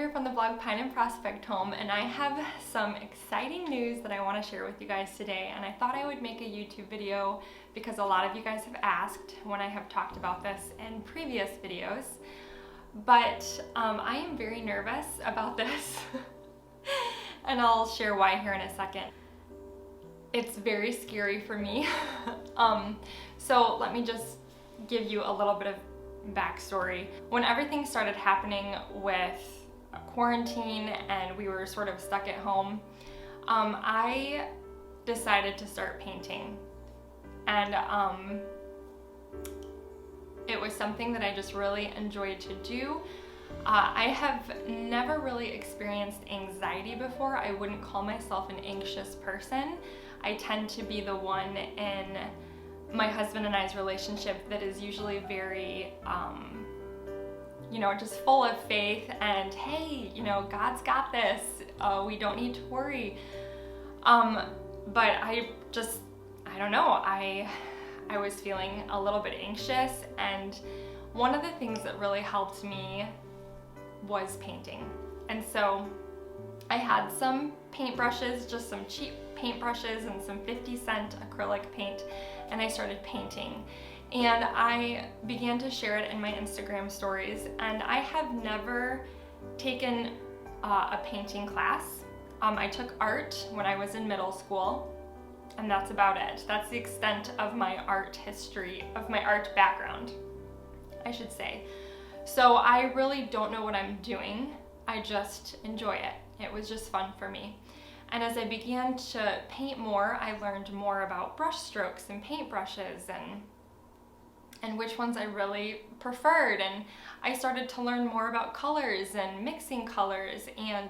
here from the blog Pine and Prospect Home, and I have some exciting news that I want to share with you guys today. And I thought I would make a YouTube video because a lot of you guys have asked when I have talked about this in previous videos. But I am very nervous about this, and I'll share why here in a second. It's very scary for me. So let me just give you a little bit of backstory. When everything started happening with quarantine and we were sort of stuck at home, I decided to start painting. And it was something that I just really enjoyed to do. I have never really experienced anxiety before. I wouldn't call myself an anxious person. I tend to be the one in my husband and I's relationship that is usually very, just full of faith and, hey, God's got this. We don't need to worry. But I don't know. I was feeling a little bit anxious, and one of the things that really helped me was painting. And so I had some paintbrushes, just some cheap paintbrushes and some 50-cent acrylic paint, and I started painting. And I began to share it in my Instagram stories, and I have never taken a painting class. I took art when I was in middle school, and that's about it. That's the extent of my art history, of my art background, I should say. So I really don't know what I'm doing. I just enjoy it. It was just fun for me. And as I began to paint more, I learned more about brush strokes and paintbrushes and which ones I really preferred. And I started to learn more about colors and mixing colors. And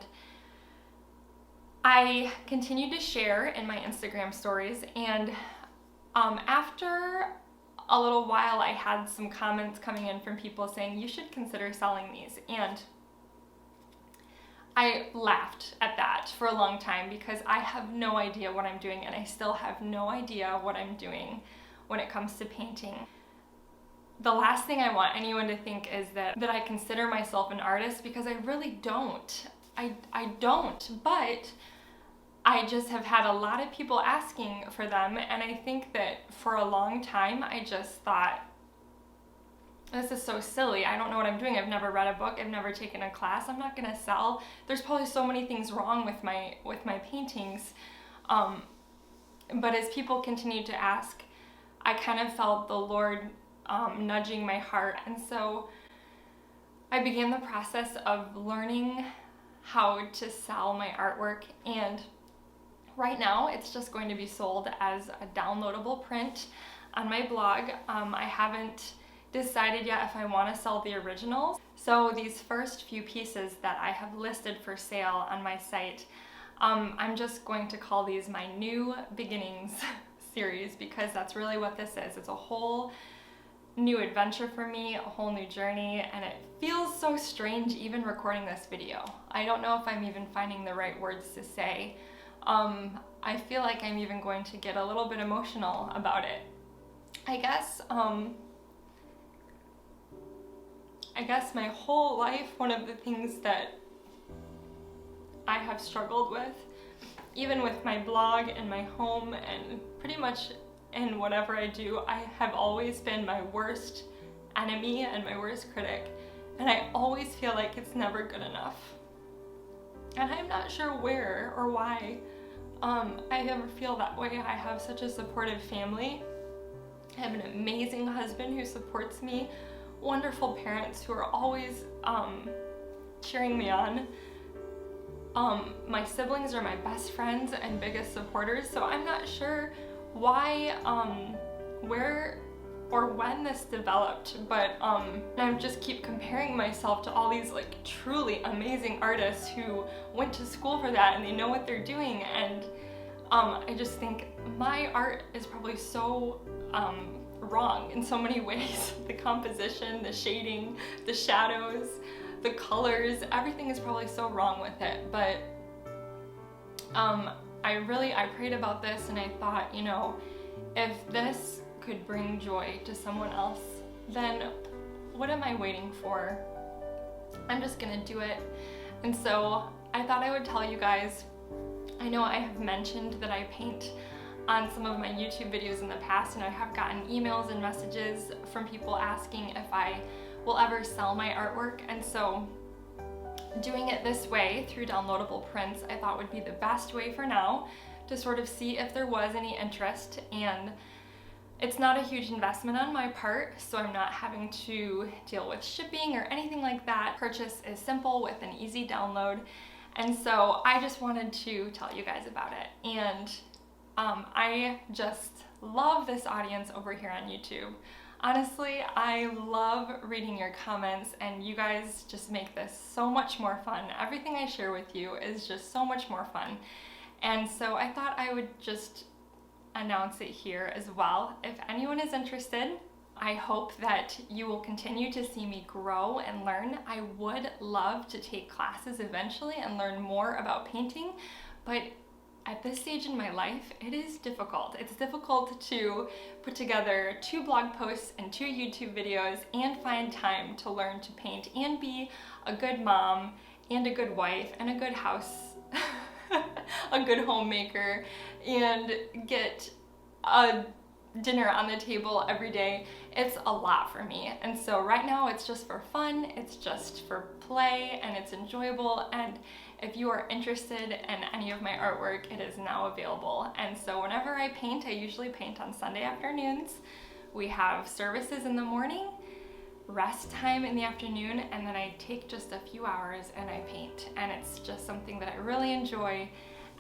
I continued to share in my Instagram stories. And after a little while, I had some comments coming in from people saying, you should consider selling these. And I laughed at that for a long time because I have no idea what I'm doing, and I still have no idea what I'm doing when it comes to painting. The last thing I want anyone to think is that I consider myself an artist, because I really don't. I don't, but I just have had a lot of people asking for them, and I think that for a long time I just thought, this is so silly. I don't know what I'm doing. I've never read a book. I've never taken a class. I'm not gonna sell. There's probably so many things wrong with my paintings. But as people continued to ask, I kind of felt the Lord nudging my heart. And so I began the process of learning how to sell my artwork. And right now it's just going to be sold as a downloadable print on my blog. I haven't decided yet if I want to sell the originals. So these first few pieces that I have listed for sale on my site, I'm just going to call these my New Beginnings series, because that's really what this is. It's a whole new adventure for me, a whole new journey, and it feels so strange even recording this video. I don't know if I'm even finding the right words to say. I feel like I'm even going to get a little bit emotional about it. I guess my whole life, one of the things that I have struggled with, even with my blog and my home and pretty much in whatever I do, I have always been my worst enemy and my worst critic. And I always feel like it's never good enough. And I'm not sure where or why I ever feel that way. I have such a supportive family. I have an amazing husband who supports me, wonderful parents who are always cheering me on. My siblings are my best friends and biggest supporters, so I'm not sure why, where, or when this developed, but I just keep comparing myself to all these like truly amazing artists who went to school for that and they know what they're doing, and I just think my art is probably so wrong in so many ways. The composition, the shading, the shadows, the colors, everything is probably so wrong with it. But I prayed about this, and I thought, if this could bring joy to someone else, then what am I waiting for? I'm just gonna do it. And so I thought I would tell you guys, I know I have mentioned that I paint on some of my YouTube videos in the past, and I have gotten emails and messages from people asking if I will ever sell my artwork. And so doing it this way through downloadable prints I thought would be the best way for now to sort of see if there was any interest. And it's not a huge investment on my part, so I'm not having to deal with shipping or anything like that. Purchase is simple with an easy download, and so I just wanted to tell you guys about it. And I just love this audience over here on YouTube. Honestly, I love reading your comments, and you guys just make this so much more fun. Everything I share with you is just so much more fun. And so I thought I would just announce it here as well. If anyone is interested, I hope that you will continue to see me grow and learn. I would love to take classes eventually and learn more about painting, but at this stage in my life, it is difficult. It's difficult to put together 2 blog posts and 2 YouTube videos and find time to learn to paint and be a good mom and a good wife and a good house, a good homemaker, and get a dinner on the table every day. It's a lot for me. And so right now it's just for fun, it's just for play, and it's enjoyable. And if you are interested in any of my artwork, it is now available. And so whenever I paint, I usually paint on Sunday afternoons. We have services in the morning, rest time in the afternoon, and then I take just a few hours and I paint. And it's just something that I really enjoy.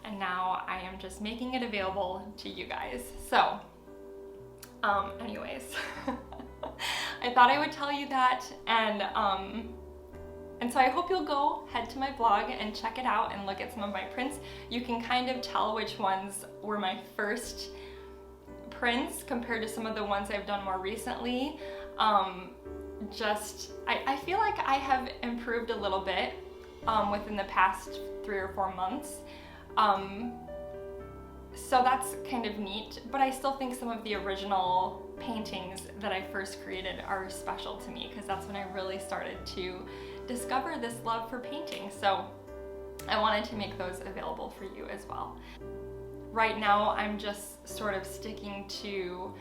And now I am just making it available to you guys. So, anyways, I thought I would tell you that, and so I hope you'll go head to my blog and check it out and look at some of my prints. You can kind of tell which ones were my first prints compared to some of the ones I've done more recently. I feel like I have improved a little bit within the past 3 or 4 months. So that's kind of neat, but I still think some of the original paintings that I first created are special to me, because that's when I really started to discover this love for painting. So I wanted to make those available for you as well. Right now I'm just sort of sticking to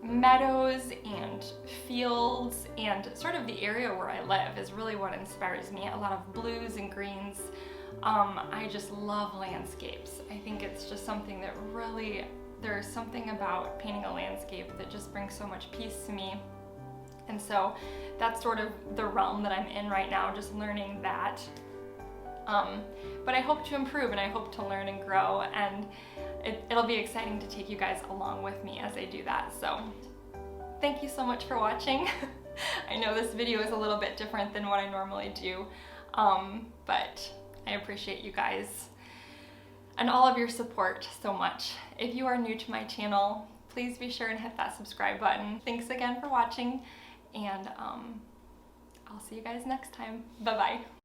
meadows and fields, and sort of the area where I live is really what inspires me. A lot of blues and greens. I just love landscapes. I think it's just something that really, there's something about painting a landscape that just brings so much peace to me. And so that's sort of the realm that I'm in right now, just learning that. But I hope to improve, and I hope to learn and grow, and it'll be exciting to take you guys along with me as I do that. So thank you so much for watching. I know this video is a little bit different than what I normally do, but I appreciate you guys and all of your support so much. If you are new to my channel, please be sure and hit that subscribe button. Thanks again for watching, and I'll see you guys next time. Bye-bye.